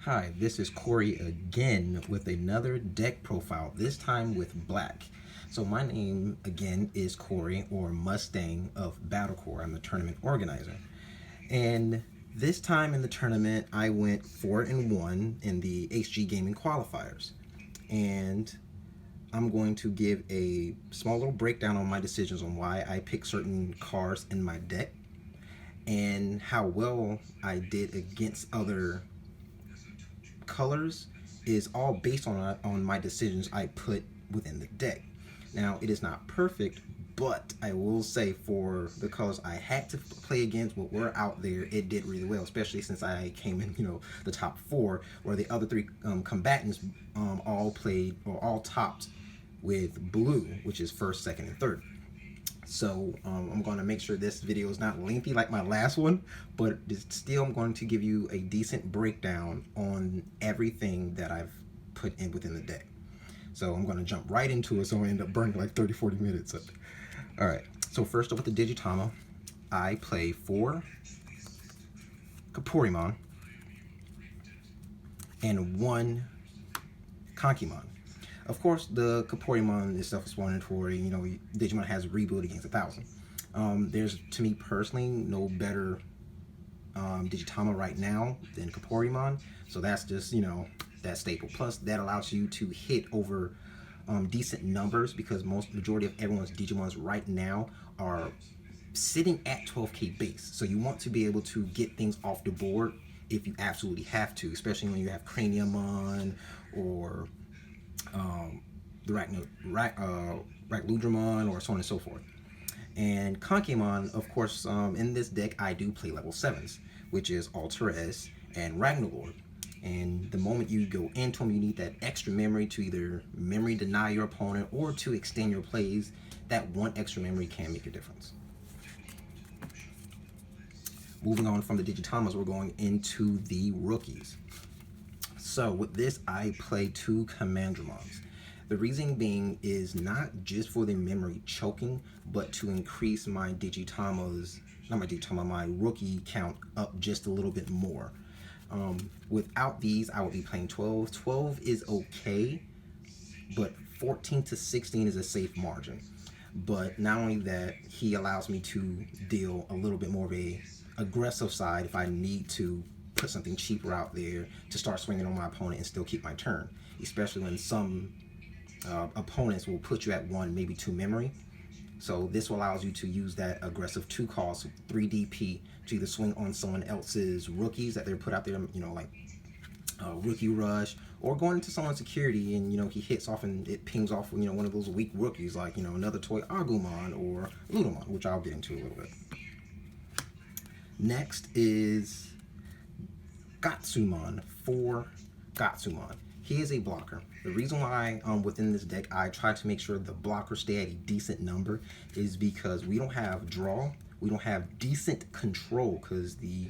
Hi, this is Corey again with another deck profile, this time with black. So my name again is Corey, or Mustang of BattleCore. I'm the tournament organizer. And this time in the tournament, I went 4-1 in the HGaming qualifiers. And I'm going to give a small little breakdown on my decisions on why I picked certain cards in my deck and how well I did against other colors is all based on my decisions I put within the deck. Now, it is not perfect, but I will say for the colors I had to play against, what were out there, it did really well, especially since I came in, the top 4, where the other 3 combatants all played, or all topped with blue, which is first, second, and third. So I'm going to make sure this video is not lengthy like my last one, but still I'm going to give you a decent breakdown on everything that I've put in within the deck. So I'm going to jump right into it, so I end up burning like 30-40 minutes. All right, so first off with the Digitama, I play 4 Capuremon and 1 Kankimon. Of course, the Capuremon is self-explanatory. Digimon has rebuild against 1,000. There's, to me personally, no better Digitama right now than Capuremon. So that's just, that staple. Plus, that allows you to hit over decent numbers, because majority of everyone's Digimons right now are sitting at 12k base. So you want to be able to get things off the board if you absolutely have to, especially when you have Craniumon or the Rackludramon, or so on and so forth. And Kankimon, of course, in this deck I do play level 7s, which is Alterez and Ragnarlord. And the moment you go into them, you need that extra memory to either memory deny your opponent or to extend your plays. That one extra memory can make a difference. Moving on from the Digitamas, we're going into the rookies. So with this, I play 2 Commandramons. The reason being is not just for the memory choking, but to increase my my rookie count up just a little bit more. Without these, I would be playing 12. 12 is okay, but 14 to 16 is a safe margin. But not only that, he allows me to deal a little bit more of a aggressive side if I need to put something cheaper out there to start swinging on my opponent and still keep my turn, especially when some opponents will put you at 1, maybe 2 memory. So this allows you to use that aggressive 2 cost 3 DP to either swing on someone else's rookies that they're put out there, like Rookie Rush, or going into someone's security and he hits off and it pings off one of those weak rookies, like another Toy Agumon or Ludamon, which I'll get into a little bit. Next is Gatsumon, 4 Gatsumon. He is a blocker. The reason why within this deck I try to make sure the blockers stay at a decent number is because we don't have draw, we don't have decent control, because the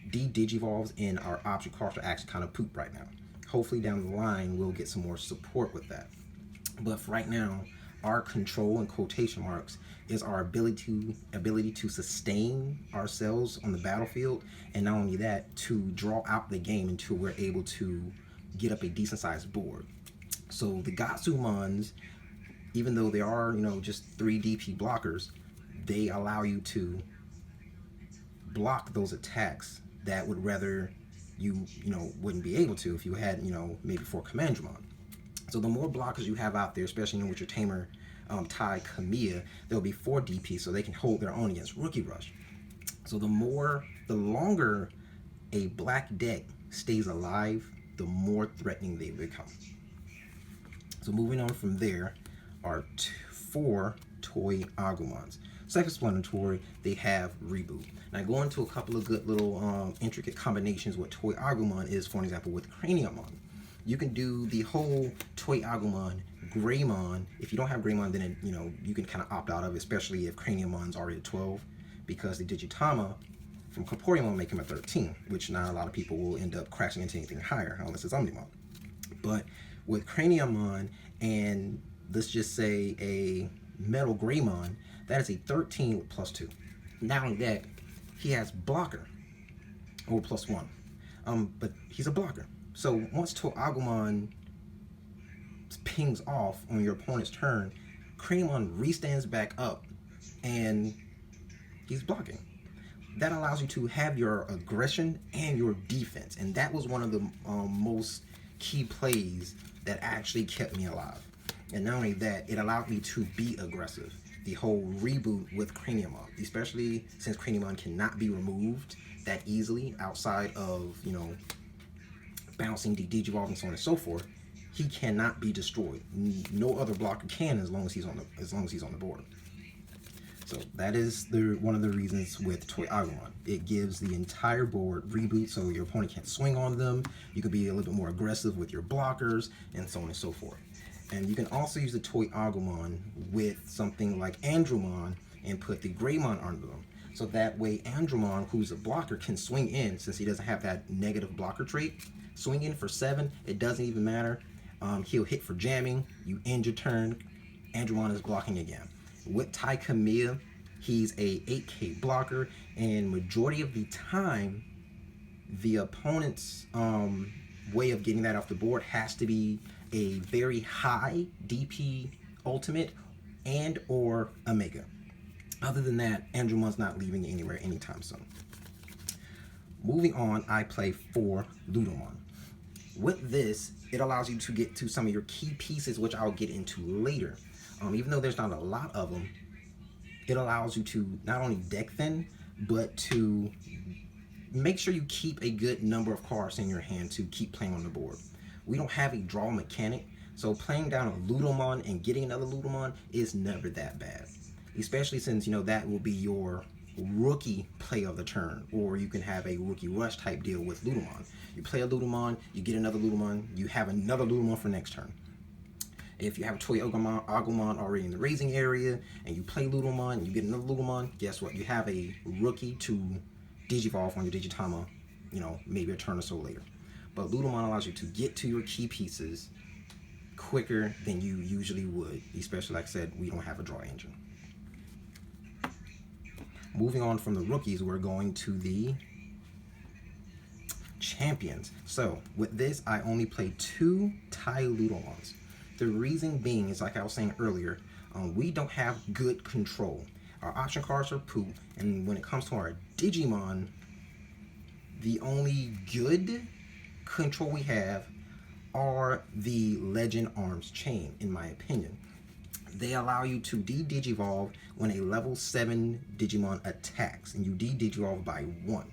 De-Digivolves in our object cards are actually kind of poop right now. Hopefully down the line we'll get some more support with that. But for right now, our control, in quotation marks, is our ability to sustain ourselves on the battlefield, and not only that, to draw out the game until we're able to get up a decent sized board. So the Gatsumons, even though they are just 3 DP blockers, they allow you to block those attacks that would rather you wouldn't be able to if you had maybe 4 Commandramon. So the more blockers you have out there, especially with your tamer Tai Kamiya, there'll be 4 DP, so they can hold their own against Rookie Rush. So the longer a black deck stays alive, the more threatening they become. So moving on from there are 4 Toy Agumons. Self-explanatory, they have reboot. Now go into a couple of good little intricate combinations what Toy Agumon is. For example, with Craniumon, you can do the whole Toy Agumon Greymon. If you don't have Greymon, then you can kind of opt out of it, especially if Craniumon's already at 12, because the Digitama from Capuremon make him a 13, which not a lot of people will end up crashing into anything higher unless it's Omnimon. But with Craniumon and let's just say a Metal Greymon, that is a 13 with +2. Not only that, he has blocker or +1. But he's a blocker. So once Toy Agumon pings off on your opponent's turn, Craniamon restands back up and he's blocking. That allows you to have your aggression and your defense, and that was one of the most key plays that actually kept me alive. And not only that, it allowed me to be aggressive. The whole reboot with Craniamon, especially since Craniamon cannot be removed that easily outside of, you know, bouncing, de-digivolving, so on and so forth. He cannot be destroyed. No other blocker can, as long as he's on the board. So that is one of the reasons with Toy Agumon. It gives the entire board reboot, so your opponent can't swing on them. You can be a little bit more aggressive with your blockers, and so on and so forth. And you can also use the Toy Agumon with something like Andromon and put the Greymon under them. So that way Andromon, who's a blocker, can swing in, since he doesn't have that negative blocker trait. Swing in for 7, it doesn't even matter. He'll hit for jamming, you end your turn, Andromon is blocking again. With Taikamiya, he's a 8k blocker, and majority of the time, the opponent's way of getting that off the board has to be a very high DP ultimate and or Omega. Other than that, Andromon's not leaving anywhere anytime soon. Moving on, I play 4 Ludomon. With this, it allows you to get to some of your key pieces, which I'll get into later. Even though there's not a lot of them, it allows you to not only deck thin, but to make sure you keep a good number of cards in your hand to keep playing on the board. We don't have a draw mechanic, so playing down a Ludomon and getting another Ludomon is never that bad. Especially since, you know, that will be your rookie play of the turn, or you can have a rookie rush type deal with Ludomon. You play a Ludomon, you get another Ludomon, you have another Ludomon for next turn. If you have a Toy Agumon already in the raising area, and you play Ludomon, and you get another Ludomon, guess what? You have a rookie to Digivolve on your Digitama, you know, maybe a turn or so later. But Ludomon allows you to get to your key pieces quicker than you usually would, especially, like I said, we don't have a draw engine. Moving on from the rookies, we're going to the champions. So with this, I only play 2 Tai Ludomons. The reason being is, like I was saying earlier, we don't have good control. Our option cards are poop, and when it comes to our Digimon, the only good control we have are the Legend Arms Chain, in my opinion. They allow you to de-digivolve when a level 7 Digimon attacks, and you de-digivolve by 1.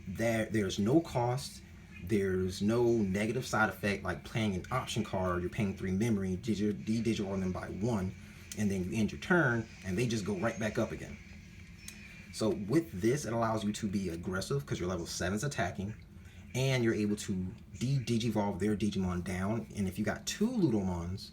There's no cost, there's no negative side effect like playing an option card. You're paying 3 memory, de-digivolve them by 1, and then you end your turn, and they just go right back up again. So with this, it allows you to be aggressive because your level 7 is attacking, and you're able to de-digivolve their Digimon down. And if you got 2 Ludomons,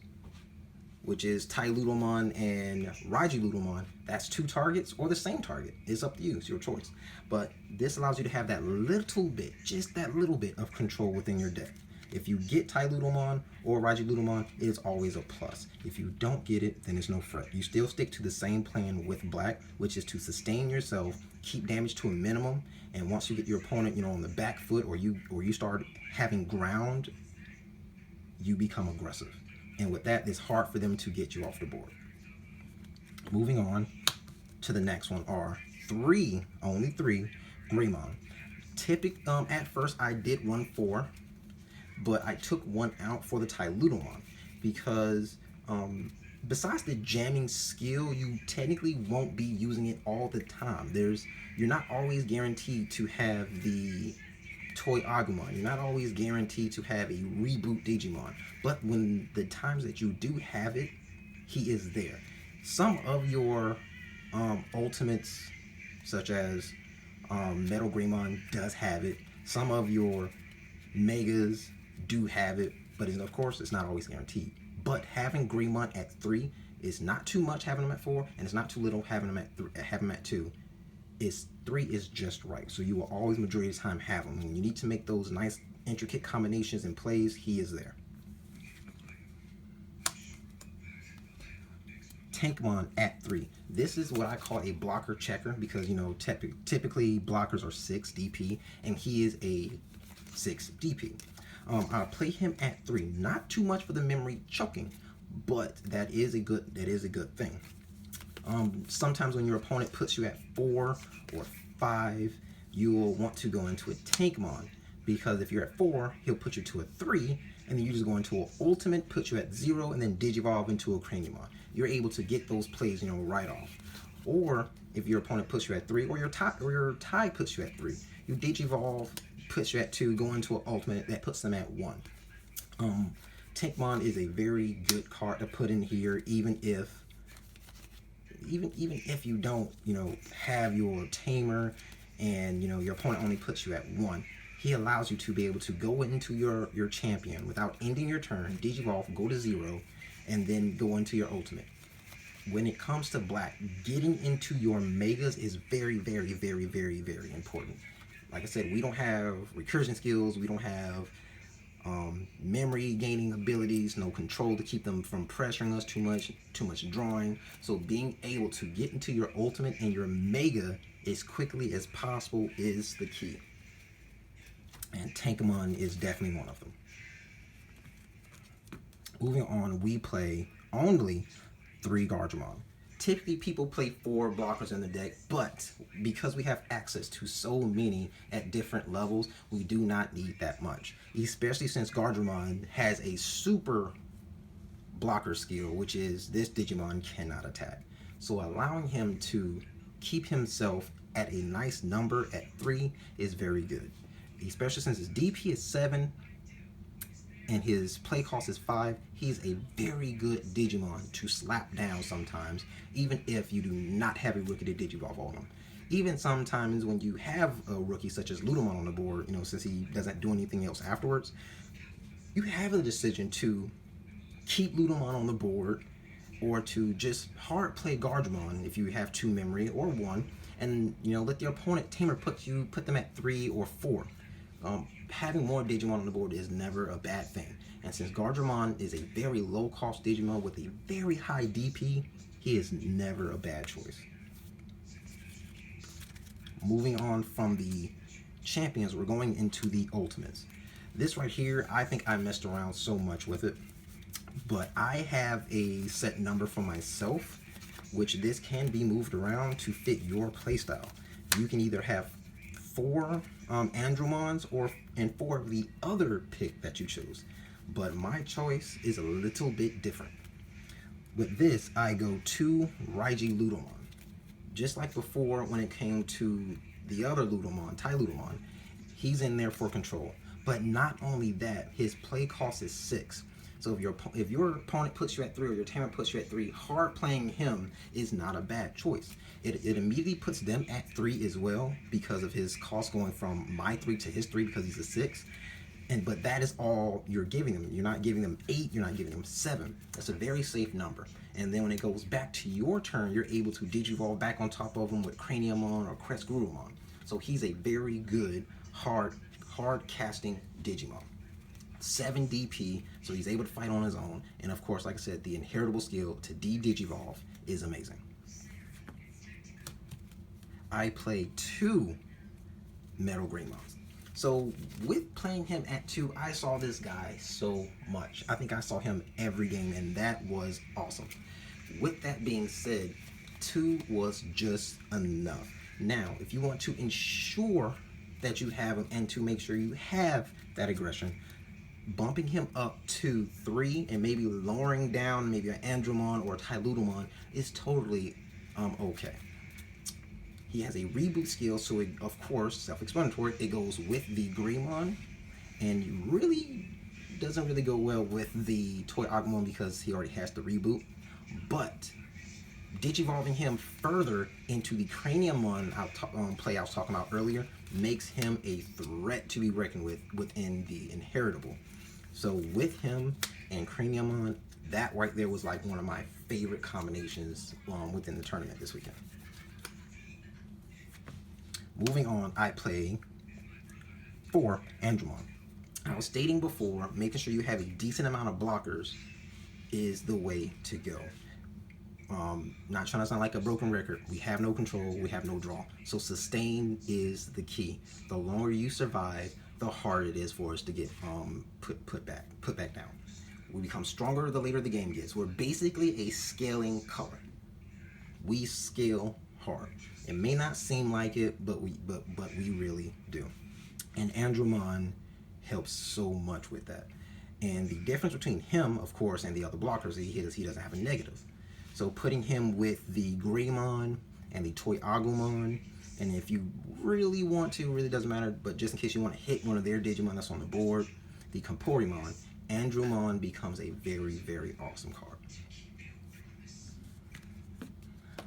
which is Tai Ludomon and Raiji Ludomon, that's 2 targets or the same target. It's up to you, it's your choice. But this allows you to have that little bit, just that little bit of control within your deck. If you get Tai Ludomon or Raiji Ludomon, it is always a plus. If you don't get it, then it's no fret. You still stick to the same plan with black, which is to sustain yourself, keep damage to a minimum, and once you get your opponent, you know, on the back foot, or you start having ground, you become aggressive. And with that, it's hard for them to get you off the board. Moving on to the next one are only three Greymon. At first I did run 4, but I took 1 out for the Tai Ludomon because besides the jamming skill, you technically won't be using it all the time. You're not always guaranteed to have the Toy Agumon. You're not always guaranteed to have a reboot Digimon. But when the times that you do have it, he is there. Some of your ultimates, such as Metal Greymon, does have it. Some of your Megas do have it, but of course, it's not always guaranteed. But having Greymon at 3 is not too much having him at 4, and it's not too little having him at 2. 3 is just right. So you will always, majority of the time, have him. When you need to make those nice, intricate combinations and plays, he is there. Tankmon at 3. This is what I call a blocker checker because, you know, typically blockers are 6 DP, and he is a 6 DP. I'll play him at 3. Not too much for the memory choking, but that is a good thing. Sometimes when your opponent puts you at 4 or 5, you will want to go into a Tankmon, because if you're at 4, he'll put you to a 3, and then you just go into an ultimate, put you at 0, and then Digivolve into a Craniumon. You're able to get those plays, you know, right off. Or if your opponent puts you at 3, or your tie puts you at 3, you Digivolve, puts you at 2, go into an ultimate that puts them at 1. Tankmon is a very good card to put in here, even if you don't, you know, have your tamer, and you know your opponent only puts you at 1. He allows you to be able to go into your champion without ending your turn, Digivolve, go to 0, and then go into your ultimate. When it comes to black, getting into your megas is very, very, very, very, very important. Like I said, we don't have recursion skills, we don't have memory gaining abilities, no control to keep them from pressuring us too much drawing. So being able to get into your ultimate and your mega as quickly as possible is the key. And Tankmon is definitely one of them. Moving on, we play only 3 Garurumon. Typically people play 4 blockers in the deck, but because we have access to so many at different levels, we do not need that much. Especially since Garurumon has a super blocker skill, which is this Digimon cannot attack. So allowing him to keep himself at a nice number at 3 is very good. Especially since his DP is 7 and his play cost is 5, he's a very good Digimon to slap down sometimes, even if you do not have a rookie to Digivolve on him. Even sometimes when you have a rookie such as Ludamon on the board, you know, since he doesn't do anything else afterwards, you have a decision to keep Ludamon on the board, or to just hard play Garurumon if you have 2 memory or 1, and you know, let the opponent tamer put them at 3 or 4. Having more Digimon on the board is never a bad thing, and since Garurumon is a very low cost Digimon with a very high DP, he is never a bad choice. Moving on from the champions, we're going into the ultimates. This right here, I think I messed around so much with it, but I have a set number for myself, which this can be moved around to fit your playstyle. You can either have 4 Andromons and 4 of the other pick that you chose, but my choice is a little bit different. With this, I go 2 Raiji Ludamon. Just like before when it came to the other Ludamon, Tai Ludamon, he's in there for control. But not only that, his play cost is 6. So if your opponent puts you at 3 or your tamer puts you at 3, hard playing him is not a bad choice. It immediately puts them at 3 as well, because of his cost going from my 3 to his 3 because he's a 6. But that is all you're giving them. You're not giving them 8, you're not giving them 7. That's a very safe number. And then when it goes back to your turn, you're able to Digivolve back on top of him with Craniumon or CresGarurumon. So he's a very good hard casting Digimon. 7 DP, so he's able to fight on his own. And of course, like I said, the inheritable skill to De-Digivolve is amazing. I play 2 Metal Greymons. So with playing him at 2, I saw this guy so much. I think I saw him every game, and that was awesome. With that being said, 2 was just enough. Now, if you want to ensure that you have him and to make sure you have that aggression, bumping him up to 3 and maybe lowering down maybe an Andromon or a Tai Ludamon is totally okay. He has a reboot skill, so it, of course, self-explanatory, it goes with the Greymon, and it really doesn't really go well with the Toy Agumon because he already has the reboot. But Digivolving him further into the Craniumon play I was talking about earlier makes him a threat to be reckoned with within the inheritable. So with him and Craniumon, that right there was like one of my favorite combinations within the tournament this weekend. Moving on, I play 4 Andromon. I was stating before, making sure you have a decent amount of blockers is the way to go. Not trying to sound like a broken record. We have no control. We have no draw. So sustain is the key. The longer you survive, the harder it is for us to get put back down. We become stronger the later the game gets. We're basically a scaling color. We scale hard. It may not seem like it, but we really do. And Andromon helps so much with that. And the difference between him, of course, and the other blockers is he doesn't have a negative. So putting him with the Greymon and the Toy Agumon, and if you really want to, really doesn't matter, but just in case you want to hit one of their Digimon that's on the board, the Kamporimon, Andromon becomes a very, very awesome card.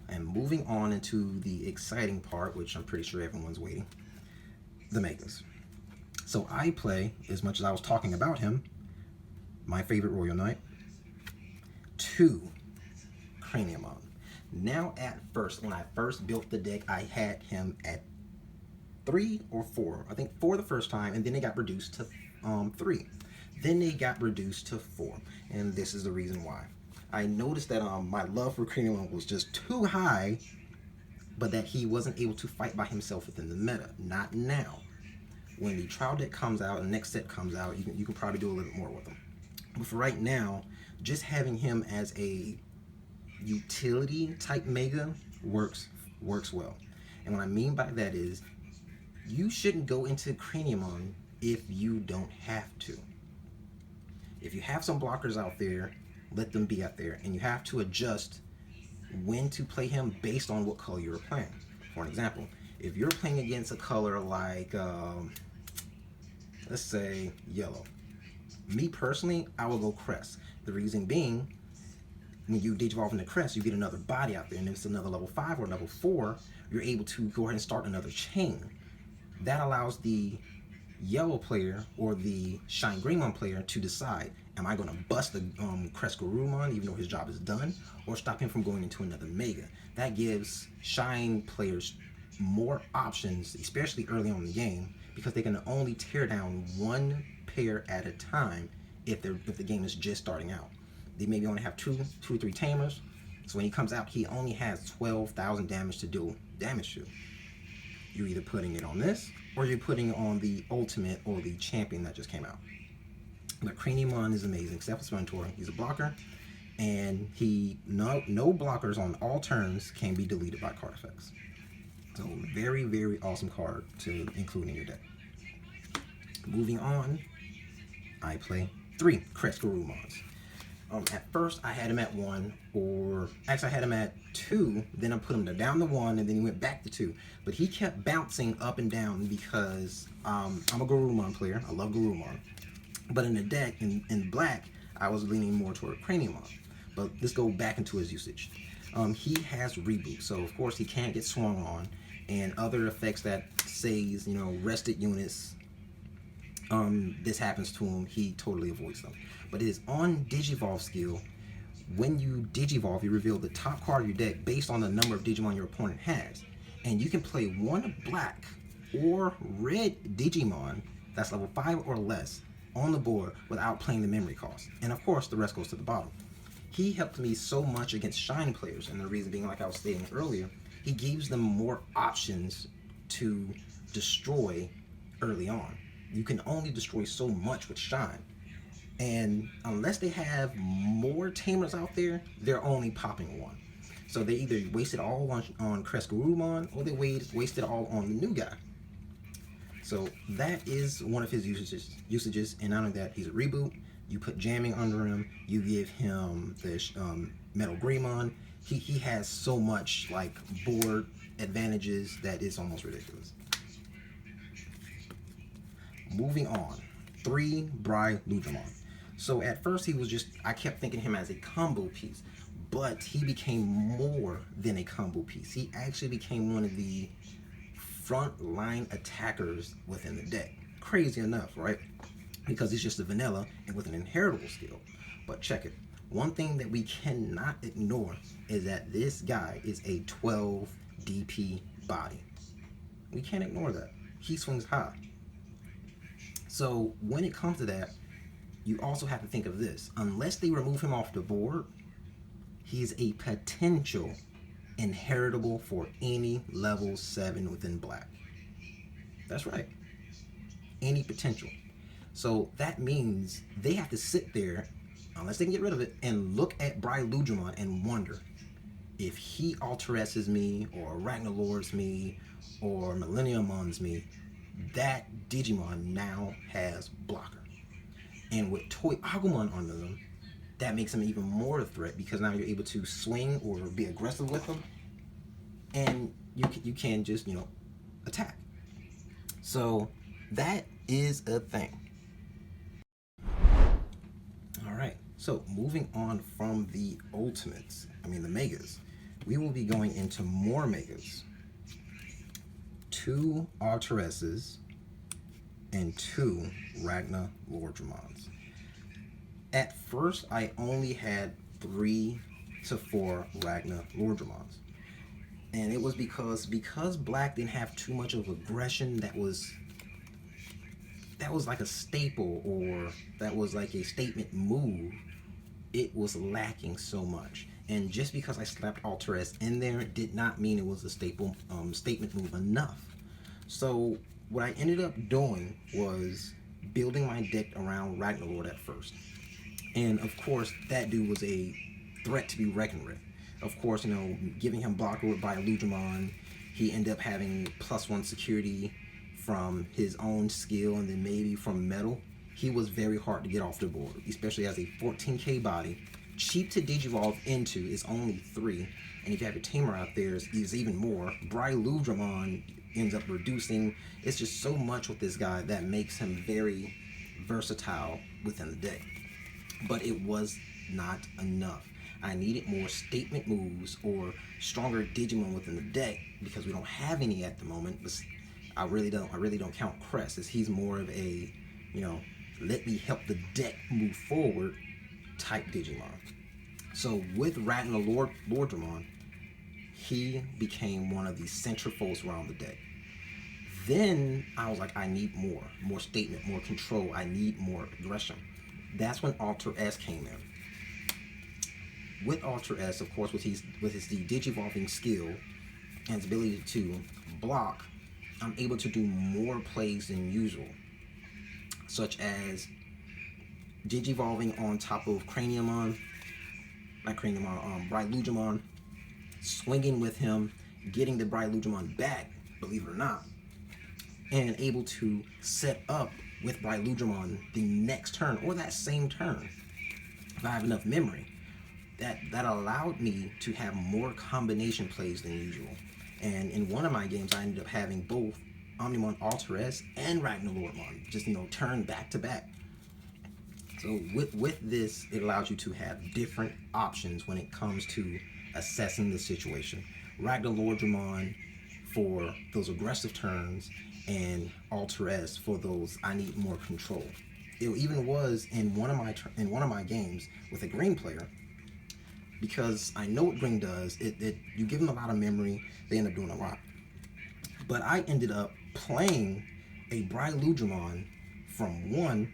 And moving on into the exciting part, which I'm pretty sure everyone's waiting, the Megas. So I play, as much as I was talking about him, my favorite Royal Knight, 2 Craniumon. Now at first, when I first built the deck, I had him at 3 or 4. I think 4 the first time, and then it got reduced to 3. Then it got reduced to 4, and this is the reason why. I noticed that my love for Craniumon was just too high, but that he wasn't able to fight by himself within the meta. Not now. When the trial deck comes out and the next set comes out, you can probably do a little bit more with him. But for right now, just having him as a utility type Mega works well. And what I mean by that is, you shouldn't go into Craniumon if you don't have to. If you have some blockers out there, let them be out there, and you have to adjust when to play him based on what color you're playing. For an example, if you're playing against a color like, let's say yellow, me personally, I will go Crest. The reason being, when you Digivolve into Crest, you get another body out there, and if it's another level 5 or level 4, you're able to go ahead and start another chain. That allows the yellow player or the Shine Greymon player to decide, am I going to bust the CresGarurumon even though his job is done, or stop him from going into another Mega. That gives Shine players more options, especially early on in the game, because they can only tear down one pair at a time if the game is just starting out. They maybe only have two or three tamers, so when he comes out, he only has 12,000 damage to do damage to. You're either putting it on this, or you're putting it on the Ultimate or the Champion that just came out. But Craniumon is amazing, except for Splentor. He's a blocker, and no blockers on all turns can be deleted by card effects. So very, very awesome card to include in your deck. Moving on, I play 3 CresGarurumons. At first, I had him at 1, or actually I had him at 2, then I put him down to 1, and then he went back to 2. But he kept bouncing up and down because I'm a Garurumon player. I love Garurumon. But in the deck, in black, I was leaning more toward Craniumon. But let's go back into his usage. He has Reboot, so of course he can't get swung on, and other effects that says, rested units, this happens to him, he totally avoids them. But his on Digivolve skill, when you Digivolve, you reveal the top card of your deck based on the number of Digimon your opponent has. And you can play one black or red Digimon that's level 5 or less on the board without playing the memory cost. And of course, the rest goes to the bottom. He helped me so much against Shine players, and the reason being, like I was stating earlier, he gives them more options to destroy early on. You can only destroy so much with Shine. And unless they have more tamers out there, they're only popping 1. So they either wasted all on CresGarurumon, or they wasted all on the new guy. So that is one of his usages. And not only that, he's a Reboot. You put jamming under him. You give him the Metal Greymon. He has so much like board advantages that it's almost ridiculous. Moving on, 3 Briludramon. So at first he was just, I kept thinking him as a combo piece, but he became more than a combo piece. He actually became one of the front line attackers within the deck. Crazy enough, right? Because he's just a vanilla and with an inheritable skill. But check it. One thing that we cannot ignore is that this guy is a 12 DP body. We can't ignore that. He swings high. So when it comes to that, you also have to think of this. Unless they remove him off the board, He's a potential inheritable for any level 7 within black. That's right. Any potential. So that means they have to sit there, unless they can get rid of it, and look at BattleCore and wonder if he Alteresses me, or Ragnarlords me, or Millenniumons me, that Digimon now has blocker. And with Toy Agumon under them, that makes him even more a threat, because now you're able to swing or be aggressive with him, and you can just, you know, attack. So that is a thing. Alright, so moving on from the ultimates, the megas, we will be going into more megas. 2 Alteresses and 2 Ragnarlordramons. At first, I only had 3 to 4 Ragnarlordramons. And it was because black didn't have too much of aggression that was like a staple, or that was like a statement move. It was lacking so much. And just because I slapped Alteress in there did not mean it was a staple statement move enough. So what I ended up doing was building my deck around Ragnarlord at first. And of course, that dude was a threat to be reckoned with. Of course, you know, giving him blocker with BattleCore, he ended up having +1 security from his own skill, and then maybe from metal. He was very hard to get off the board, especially as a 14k body. Cheap to digivolve into is only 3, and if you have your tamer out there, is even more. BattleCore ends up reducing. It's just so much with this guy that makes him very versatile within the deck. But it was not enough. I needed more statement moves or stronger Digimon within the deck, because we don't have any at the moment. But I really don't count Cres, as he's more of a, you know, let me help the deck move forward type Digimon. So with Ragnarlordramon, he became one of the centrals around the deck. Then I was like, I need more statement, more control. I need more aggression. That's when Alteress came in. With Alteress, of course, with his De-Digivolving skill and his ability to block, I'm able to do more plays than usual, such as Digivolving on top of BattleCore, swinging with him, getting the BattleCore back, believe it or not, and able to set up with BattleCore the next turn, or that same turn, if I have enough memory. That allowed me to have more combination plays than usual. And in one of my games, I ended up having both Omnimon Alteress and Ragnarlordmon, just, you know, turn back to back. So with this, it allows you to have different options when it comes to assessing the situation. Ragnarlordramon for those aggressive turns, and Alteress for those I need more control. It even was in one of my games with a green player, because I know what green does. You give them a lot of memory, they end up doing a lot. But I ended up playing a BattleCore from 1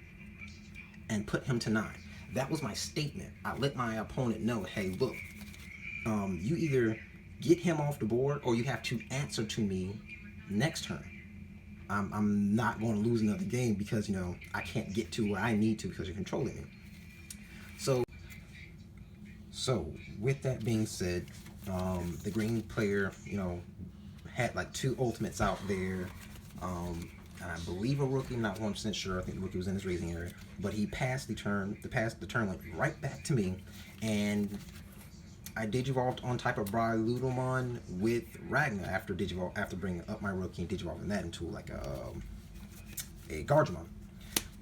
and put him to 9. That was my statement. I let my opponent know, hey, look, you either get him off the board, or you have to answer to me next turn. I'm not going to lose another game because, you know, I can't get to where I need to because you're controlling me. So with that being said, the green player, you know, had like 2 ultimates out there. And I believe a rookie, not 100% sure. I think the rookie was in his raising area, but he passed the turn. The turn went right back to me, and I digivolved on type of BattleCore with Ragnar after bringing up my rookie and digivolving that into like a Garurumon.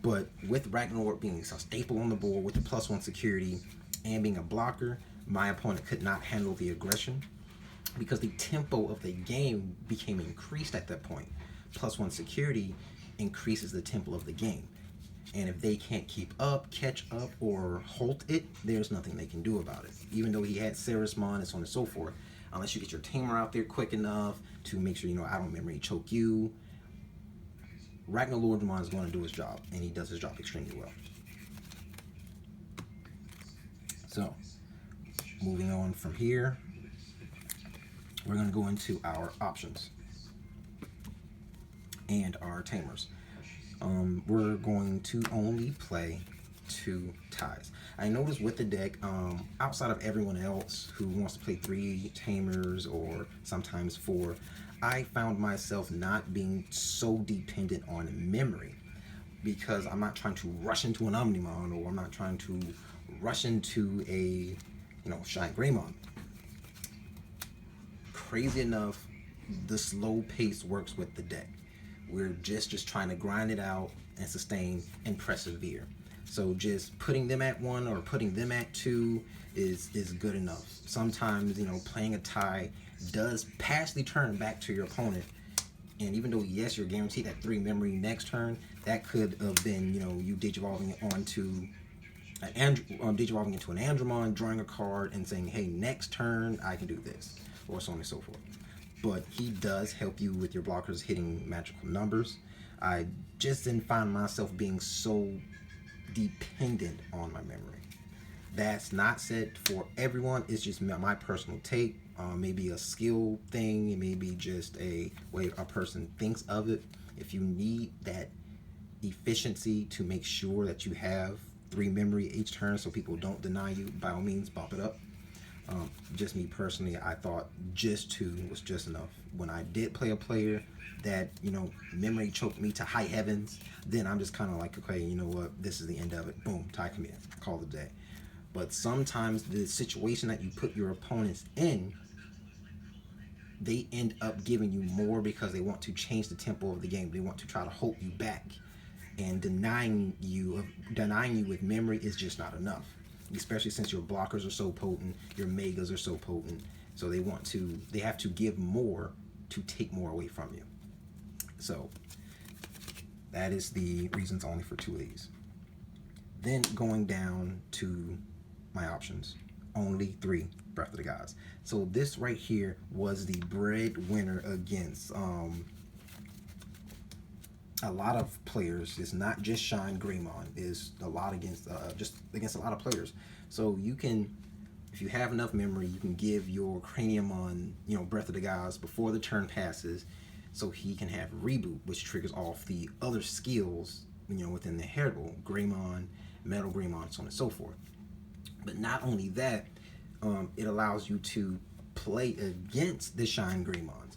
But with Ragnar being a staple on the board with the +1 security and being a blocker, my opponent could not handle the aggression, because the tempo of the game became increased at that point. +1 security increases the tempo of the game. And if they can't keep up, catch up, or halt it, there's nothing they can do about it. Even though he had Ceresmon and so on and so forth, unless you get your tamer out there quick enough to make sure, you know, I don't memory choke you, Ragnarlordramon is going to do his job, and he does his job extremely well. So, moving on from here, we're going to go into our options and our tamers. We're going to only play 2 ties. I noticed with the deck, outside of everyone else who wants to play 3 tamers or sometimes 4, I found myself not being so dependent on memory, because I'm not trying to rush into an Omnimon, or I'm not trying to rush into a, Shine Greymon. Crazy enough, the slow pace works with the deck. We're just trying to grind it out and sustain and persevere. So just putting them at 1 or putting them at 2 is good enough. Sometimes, playing a tie does pass the turn back to your opponent. And even though, yes, you're guaranteed that 3 memory next turn, that could have been, you digivolving it onto digivolving into an Andromon, drawing a card, and saying, hey, next turn I can do this, or so on and so forth. But he does help you with your blockers hitting magical numbers. I just didn't find myself being so dependent on my memory. That's not said for everyone. It's just my personal take. Maybe a skill thing. It may be just a way a person thinks of it. If you need that efficiency to make sure that you have 3 memory each turn so people don't deny you, by all means, bump it up. Just me personally, I thought just 2 was just enough. When I did play a player that, memory choked me to high heavens, then I'm just kind of like, okay, you know what, this is the end of it. Boom, tie commit, call it a day. But sometimes the situation that you put your opponents in, they end up giving you more because they want to change the tempo of the game. They want to try to hold you back, and denying you with memory is just not enough. Especially since your blockers are so potent, your megas are so potent, so they have to give more to take more away from you. So that is the reasons only for 2 of these. Then going down to my options, only 3 Breath of the Gods. So this right here was the breadwinner against a lot of players. It's not just Shine Greymon. It's a lot against against a lot of players. So you can, if you have enough memory, you can give your Craniumon, Breath of the Gods before the turn passes, so he can have Reboot, which triggers off the other skills, within the heritable Greymon, Metal Greymon, so on and so forth. But not only that, it allows you to play against the Shine Greymons.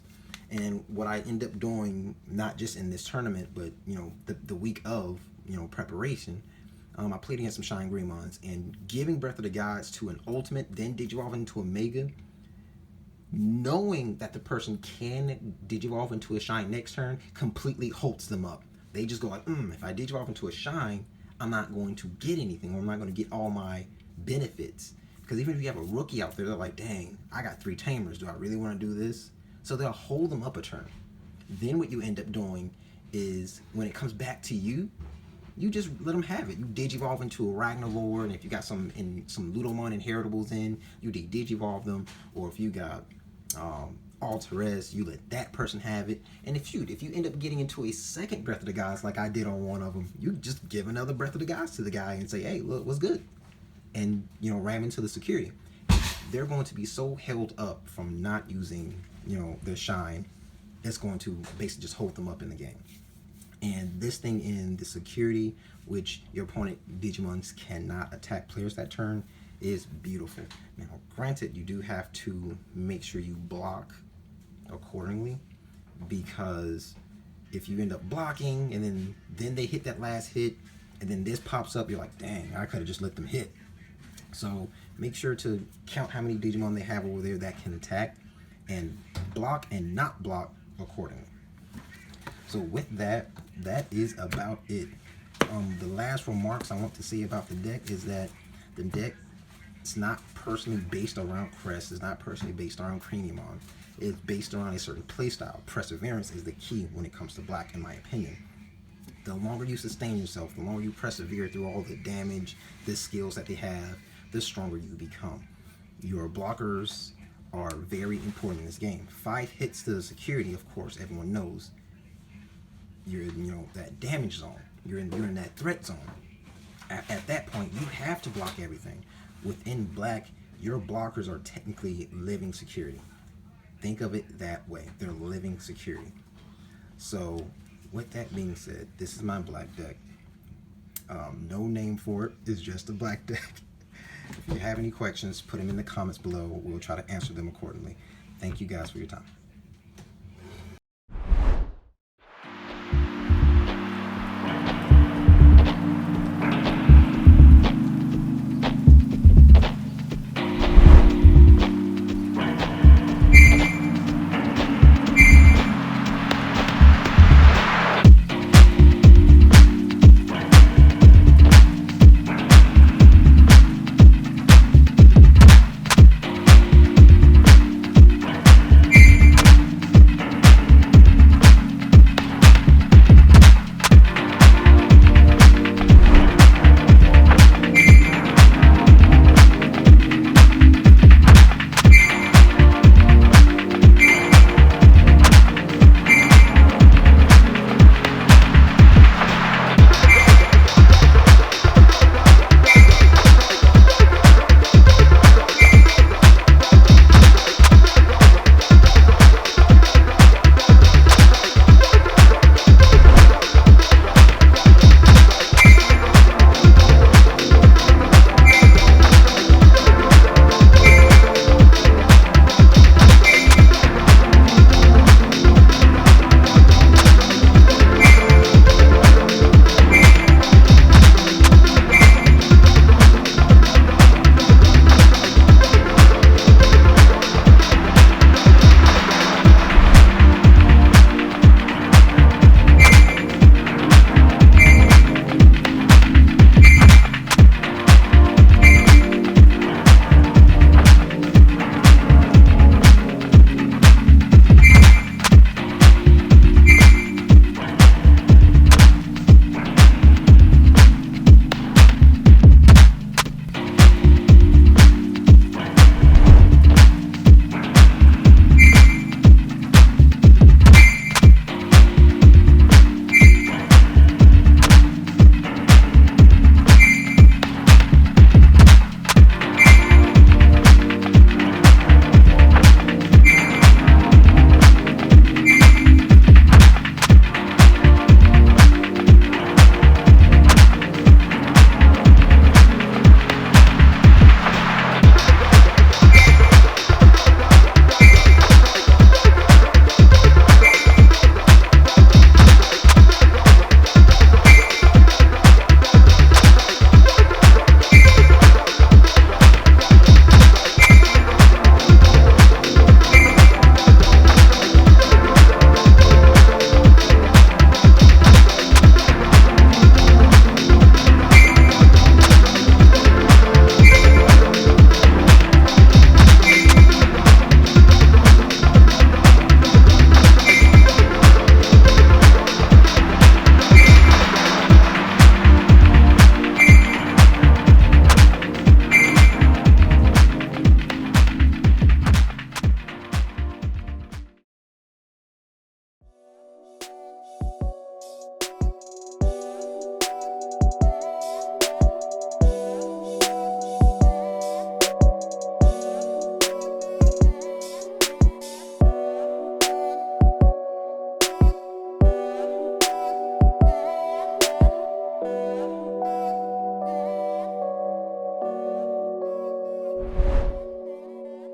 And what I end up doing, not just in this tournament, but the week of preparation, I played against some Shine Greymons, and giving Breath of the Gods to an ultimate, then digivolve into a mega, knowing that the person can digivolve into a Shine next turn, completely halts them up. They just go like, if I digivolve into a Shine, I'm not going to get anything, or I'm not going to get all my benefits. Because even if you have a rookie out there, they're like, dang, I got 3 tamers. Do I really want to do this? So they'll hold them up a turn. Then what you end up doing is, when it comes back to you, you just let them have it. You digivolve into a Ragnarlord, and if you got some Ludomon inheritables in, you digivolve them. Or if you got Alterez, you let that person have it. And if you end up getting into a second Breath of the Gods, like I did on one of them, you just give another Breath of the Gods to the guy and say, hey, look, what's good? And ram into the security. They're going to be so held up from not using their Shine, it's going to basically just hold them up in the game. And this thing in the security, which your opponent Digimons cannot attack players that turn, is beautiful. Now, granted, you do have to make sure you block accordingly, because if you end up blocking and then they hit that last hit, and then this pops up, you're like, dang, I could have just let them hit. So make sure to count how many Digimon they have over there that can attack, and block and not block accordingly. So with that, that is about it. The last remarks I want to say about the deck is that the deck is not personally based around Crest. It's not personally based around Craniumon. It's based around a certain playstyle. Perseverance is the key when it comes to black, in my opinion. The longer you sustain yourself, the longer you persevere through all the damage, the skills that they have, the stronger you become. Your blockers are very important in this game. 5 hits to the security, of course, everyone knows. You're in that damage zone. You're in that threat zone. At that point, you have to block everything. Within black, your blockers are technically living security. Think of it that way. They're living security. So with that being said, this is my black deck. No name for it. It's just a black deck. If you have any questions, put them in the comments below. We'll try to answer them accordingly. Thank you guys for your time.